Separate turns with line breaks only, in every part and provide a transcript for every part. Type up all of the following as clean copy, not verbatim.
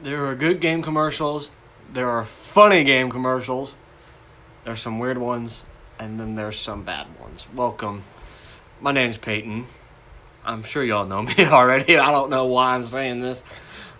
There are good game commercials. There are funny game commercials. There's some weird ones. And then there's some bad ones. Welcome. My name's Peyton. I'm sure y'all know me already. I don't know why I'm saying this.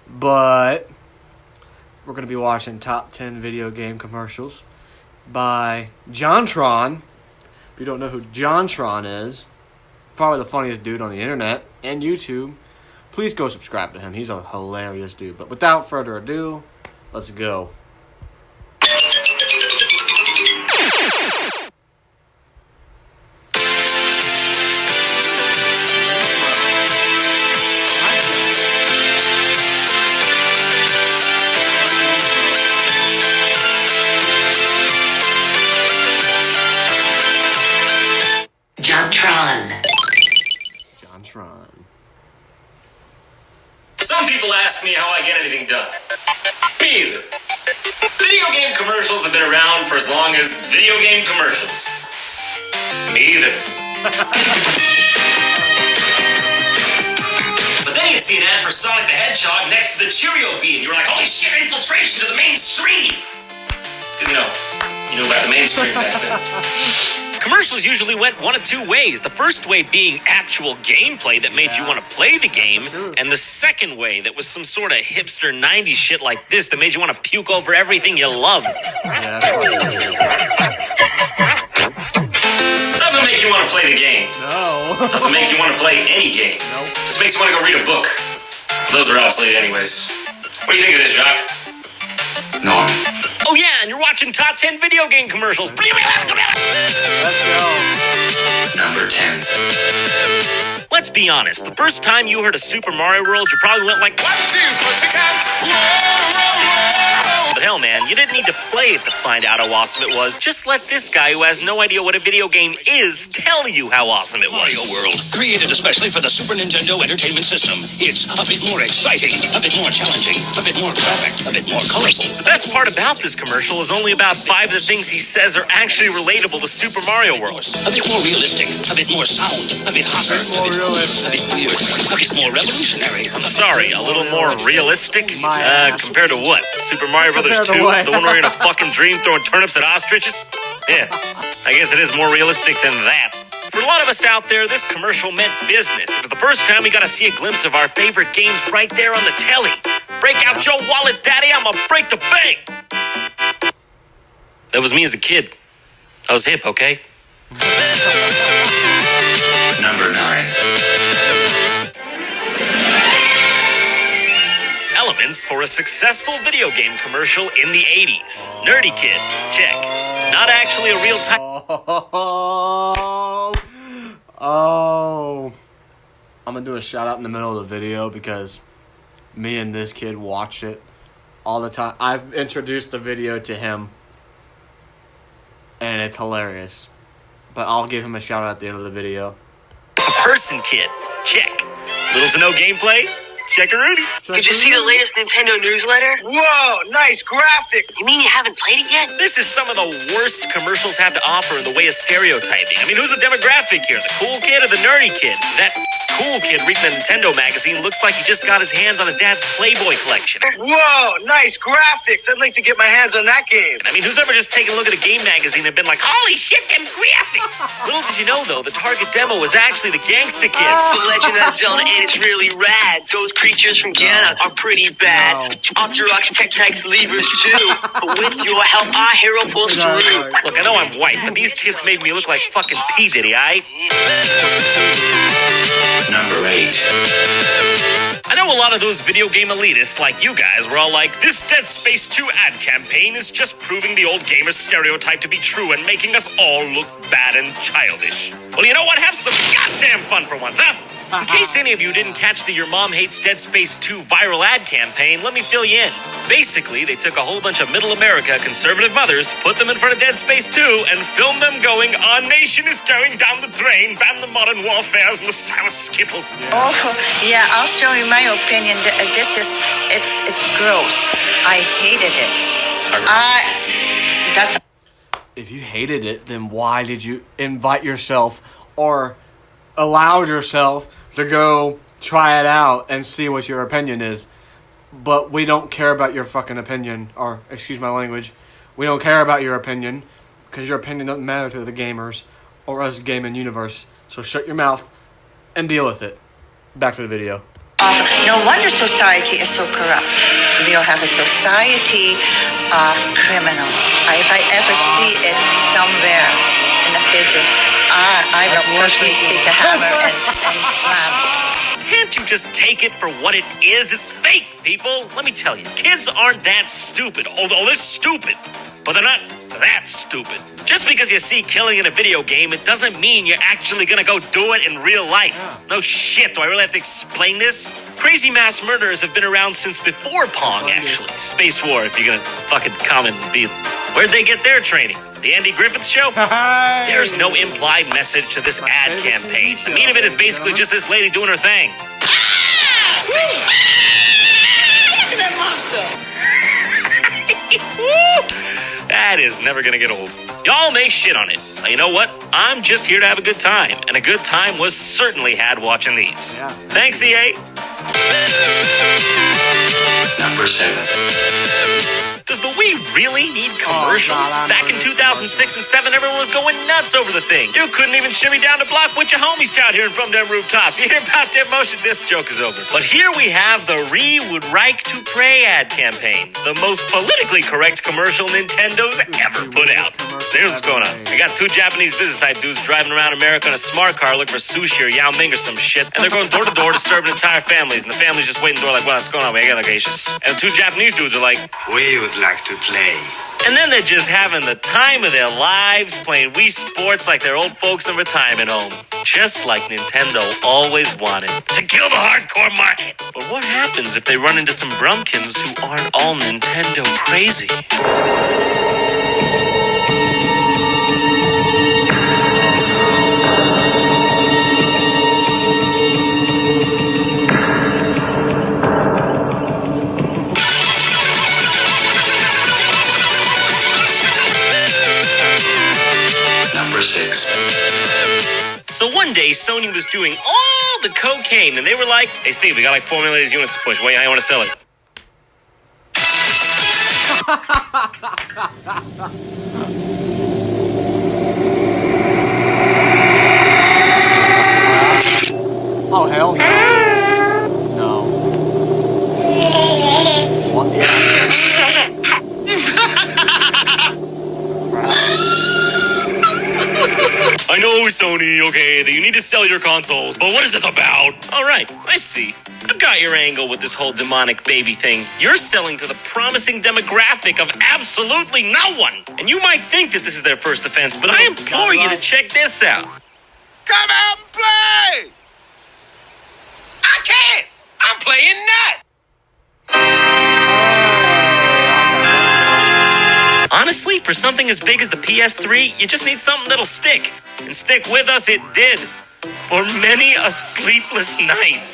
But we're going to be watching top 10 video game commercials by JonTron. If you don't know who JonTron is, probably the funniest dude on the internet and YouTube. Please go subscribe to him. He's a hilarious dude. But without further ado, let's go. JonTron.
Some people ask me how I get anything done. Me either. Video game commercials have been around for as long as video game commercials. Me either. But then you'd see an ad for Sonic the Hedgehog next to the Cheerio Bee, and you were like, holy shit, infiltration to the mainstream! Because, you know about the mainstream back then. Commercials usually went one of two ways. The first way being actual gameplay that made you want to play the game, and the second way that was some sort of hipster 90s shit like this that made you want to puke over everything you love. Doesn't make you want to play the game.
No.
Doesn't make you want to play any game.
Nope.
Just makes you want to go read a book. Those are obsolete anyways. What do you think of this, Jacques? No. Oh yeah, and you're watching top 10 video game commercials.
Let's go.
Number 10. Let's be honest. The first time you heard of Super Mario World, you probably went like, "What's you, pussycat?" But hell, man, you didn't need to play it to find out how awesome it was. Just let this guy who has no idea what a video game is tell you how awesome it was.
Mario World, created especially for the Super Nintendo Entertainment System. It's a bit more exciting, a bit more challenging, a bit more graphic, a bit more colorful.
The best part about this commercial is only about 5 of the things he says are actually relatable to Super Mario World.
A bit more realistic, a bit more sound, a bit hotter, a bit weird, a bit more revolutionary.
I'm sorry, a little more realistic? Compared to what? Super Mario Brothers 2?
what?
The one where you're in a fucking dream throwing turnips at ostriches? Yeah, I guess it is more realistic than that. For a lot of us out there, this commercial meant business. It was the first time we got to see a glimpse of our favorite games right there on the telly. Break out your wallet, daddy, I'ma break the bank! That was me as a kid. I was hip, okay? Number 9. Elements for a successful video game commercial in the 80s. Nerdy Kid, check. Not actually a real time.
Oh. I'm gonna do a shout out in the middle of the video because me and this kid watch it all the time. I've introduced the video to him and it's hilarious. But I'll give him a shout out at the end of the video.
Person Kid, check. Little to no gameplay? Check-a-rooney.
Did you see the latest Nintendo newsletter?
Whoa, nice graphic.
You mean you haven't played it yet?
This is some of the worst commercials have to offer in the way of stereotyping. I mean, who's the demographic here? The cool kid or the nerdy kid? That cool kid reading the Nintendo magazine looks like he just got his hands on his dad's Playboy collection.
Whoa, nice graphics. I'd like to get my hands on that game.
I mean, who's ever just taken a look at a game magazine and been like, holy shit, them graphics! Little did you know, though, the target demo was actually the Gangsta Kids.
The Legend of Zelda, and it's really rad. Those creatures from Guyana are pretty bad. Octoroks, Tech-Techs, Levers, too. But with your help, our hero pulls through.
Look, I know I'm white, but these kids made me look like fucking P. Diddy, aight? Number 8. I know a lot of those video game elitists like you guys were all like, this Dead Space 2 ad campaign is just proving the old gamer stereotype to be true and making us all look bad and childish. Well, you know what? Have some goddamn fun for once, huh? In case any of you didn't catch the Your Mom Hates Dead Space 2 viral ad campaign, let me fill you in. Basically, they took a whole bunch of middle America conservative mothers, put them in front of Dead Space 2, and filmed them going, our nation is going down the drain, ban the modern warfares and the sour skittles.
Oh, yeah, I'll show you my opinion. It's gross. I hated it. That's...
If you hated it, then why did you invite yourself or allowed yourself to go try it out and see what your opinion is? but we don't care about your fucking opinion, or excuse my language, we don't care about your opinion, because your opinion doesn't matter to the gamers or us gaming universe. So shut your mouth and deal with it. Back to the video.
No wonder society is so corrupt. We'll have a society of criminals. If I ever see it somewhere in the theater, I will personally take a hammer and slam it.
Can't you just take it for what it is? It's fake, people. Let me tell you, kids aren't that stupid. Although they're stupid, but they're not that stupid. Just because you see killing in a video game, it doesn't mean you're actually gonna go do it in real life. No shit, do I really have to explain this? Crazy mass murderers have been around since before Pong, actually. Space War, if you're gonna fucking come and be... Where'd they get their training? The Andy Griffith Show? There's no implied message to this ad campaign. The meat of it is basically just this lady doing her thing.
Look at that monster!
That is never gonna get old. Y'all may shit on it. But you know what? I'm just here to have a good time. And a good time was certainly had watching these.
Yeah.
Thanks, EA.
Number 7.
Does the Wii really need commercials? Back in 2006 and 7, everyone was going nuts over the thing. You couldn't even shimmy down the block with your homies out here from them rooftops. You hear about their motion, this joke is over. But here we have the Re Would Like to Pray ad campaign. The most politically correct commercial Nintendo's ever put out. So here's what's going on. We got two Japanese business type dudes driving around America in a smart car looking for sushi or Yao Ming or some shit. And they're going door to door disturbing entire families. And the family's just waiting door like, what's going on? We got gracious. And the two Japanese dudes are like,
We would like to play.
and then they're just having the time of their lives playing Wii Sports like they're old folks in a retirement home. Just like Nintendo always wanted. To kill the hardcore market. But what happens if they run into some Brumpkins who aren't all Nintendo crazy?
Number 6.
So one day, Sony was doing all the cocaine, and they were like, hey, Steve, we got like 4 million of these units to push. Wait, how you want to sell it?
Oh, hell no. No. What?
I know, Sony, okay, that you need to sell your consoles, but what is this about? All right, I see. I've got your angle with this whole demonic baby thing. You're selling to the promising demographic of absolutely no one. And you might think that this is their first offense, but I implore you to check this out.
Come out and play! I can't! I'm playing that!
Honestly, for something as big as the PS3, you just need something that'll stick. And stick with us, it did. For many a sleepless night.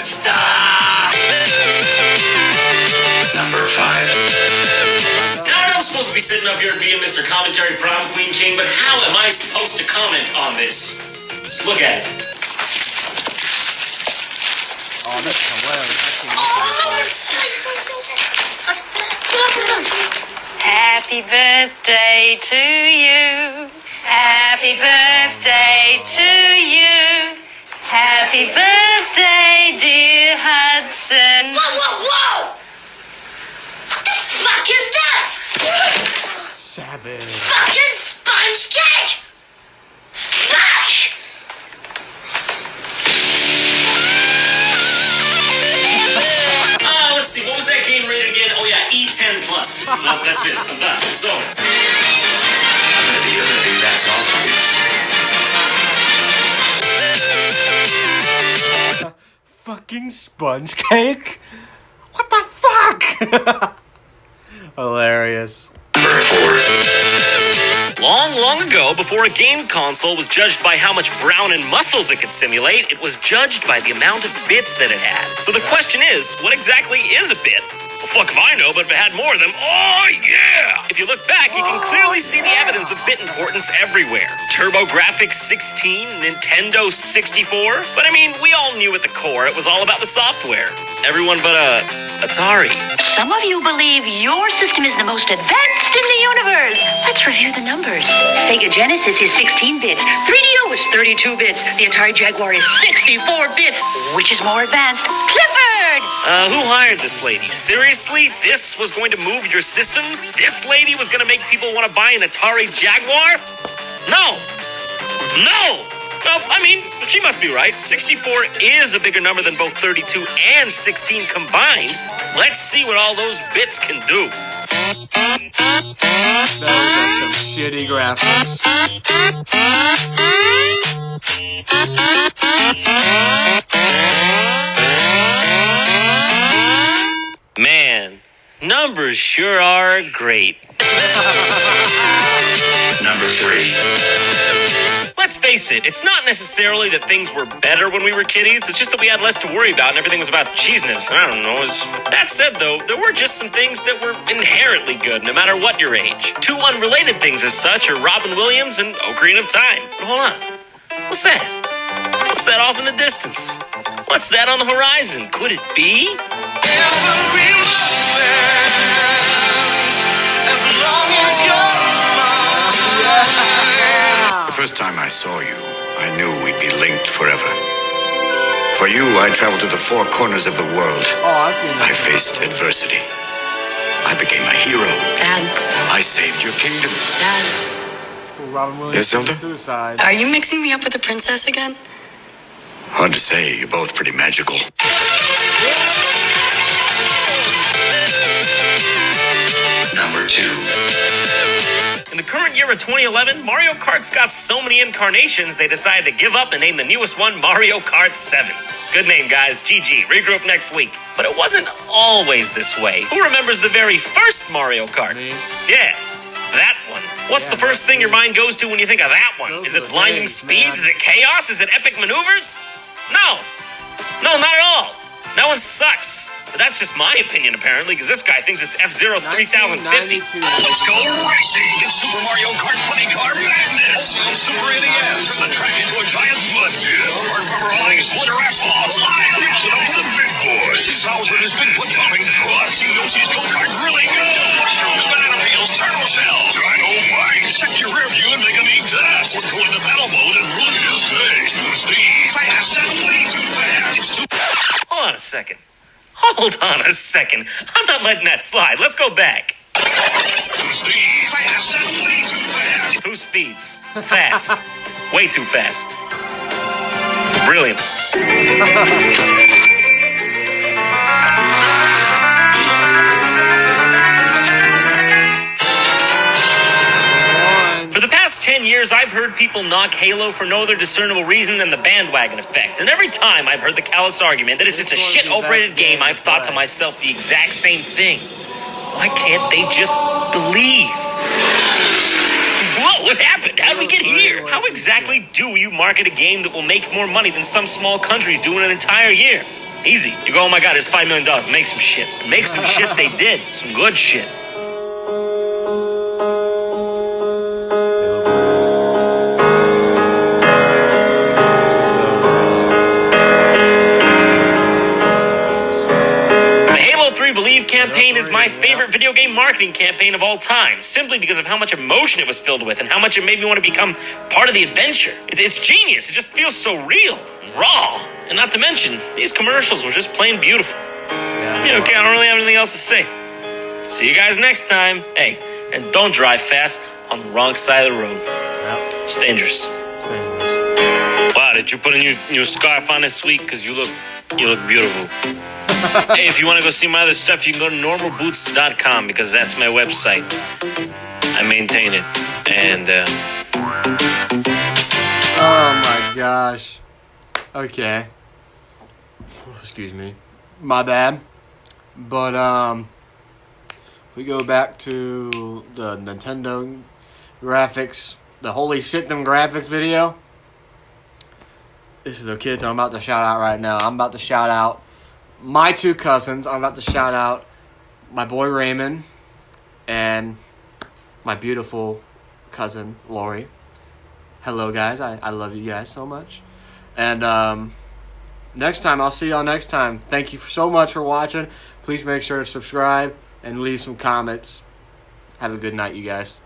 Stop!
Number 5.
Now, I know I'm supposed to be sitting up here and being Mr. Commentary Prom Queen King, but how am I supposed to comment on this? Just look at it.
Oh, that's hilarious.
Happy birthday to you. Happy birthday to you. Happy birthday, dear Hudson.
Whoa, whoa, whoa! What the fuck is this?
Savage.
Fucking sponge cake! Fuck!
Let's see, what was that game rated again? Oh yeah, E10 plus. No, that's it. I'm done. It's over.
That's all, folks.
Fucking sponge cake? What the fuck? Hilarious.
Number 4.
Long ago, before a game console was judged by how much brown and muscles it could simulate, it was judged by the amount of bits that it had. So the question is, what exactly is a bit? Well, fuck if I know, but if it had more of them, oh yeah! If you look back, you can clearly see the evidence of bit importance everywhere. TurboGrafx 16, Nintendo 64. But I mean, we all knew at the core it was all about the software. Everyone but Atari.
Some of you believe your system is the most advanced in the universe. Let's review the numbers. Sega Genesis is 16 bits. 3DO is 32 bits. The Atari Jaguar is 64 bits. Which is more advanced? Clifford!
Who hired this lady? Seriously? This was going to move your systems? This lady was going to make people want to buy an Atari Jaguar? No! No! Well, I mean, she must be right. 64 is a bigger number than both 32 and 16 combined. Let's see what all those bits can do.
Those are some shitty graphics.
Man, numbers sure are great.
Number 3.
Let's face it, it's not necessarily that things were better when we were kiddies. It's just that we had less to worry about and everything was about cheese nips. I don't know. That said, though, there were just some things that were inherently good, no matter what your age. Two unrelated things as such are Robin Williams and Ocarina of Time. But hold on. What's that? What's that off in the distance? What's that on the horizon? Could it be?
The first time I saw you, I knew we'd be linked forever. For you, I traveled to the four corners of the world.
Oh, I've seen that.
I faced adversity. I became a hero.
Dad.
I saved your kingdom.
Dad.
Robin Williams
Yes, Zelda?
suicide.
Are you mixing me up with the princess again?
Hard to say, you're both pretty magical.
Number 2.
In the current year of 2011, Mario Kart's got so many incarnations they decided to give up and name the newest one Mario Kart 7. Good name, guys. GG. Regroup next week. But it wasn't always this way. Who remembers the very first Mario Kart?
Me.
Yeah, that one. What's the first thing your mind goes to when you think of that one? Is it blinding speeds? Is it chaos? Is it epic maneuvers? No, not at all. That one sucks. But that's just my opinion, apparently, because this guy thinks it's F-Zero 3050.
1992.
Let's go racing! It's Super Mario Kart Funny Car Madness! On Super NES, turn the track into a giant mud pit. Hard rubber hauling splitter asphalt. Mix it up with the big boys. Bowser and his big foot-dropping trucks. He knows his go-kart really good. Mushrooms, banana peels, turtle shells. Dynamite! Check your rear view and make a neat test. Or go into battle mode and run his thing. Too steep. Fast and way too fast. It's too...
Hold on a second. I'm not letting that slide. Let's go back.
Fast and way too fast.
Two speeds. Fast. Way too fast. Brilliant. For the past 10 years, I've heard people knock Halo for no other discernible reason than the bandwagon effect. And every time I've heard the callous argument that it's just a shit overrated game, I've thought to myself the exact same thing. Why can't they just believe? Whoa, what happened? How did we get here? How exactly do you market a game that will make more money than some small countries do in an entire year? Easy. You go, oh my god, it's $5 million. Make some shit. Make some shit they did. Some good shit. Believe campaign is my favorite video game marketing campaign of all time, simply because of how much emotion it was filled with and how much it made me want to become part of the adventure. It's genius. It just feels so real and raw. And not to mention, these commercials were just plain beautiful. Yeah, okay, I don't really have anything else to say. See you guys next time. Hey, and don't drive fast on the wrong side of the road. It's dangerous. Wow, did you put a new scarf on this week? Because you look beautiful. Hey, if you want to go see my other stuff, you can go to normalboots.com because that's my website. I maintain it. And,
Oh my gosh. Okay. Excuse me. My bad. But, if we go back to the Nintendo graphics, the holy shit them graphics video. This is the kids I'm about to shout out right now. I'm about to shout out my two cousins. I'm about to shout out my boy Raymond, and my beautiful cousin Lori. Hello, guys. I love you guys so much. And next time, I'll see y'all next time. Thank you so much for watching. Please make sure to subscribe and leave some comments. Have a good night, you guys.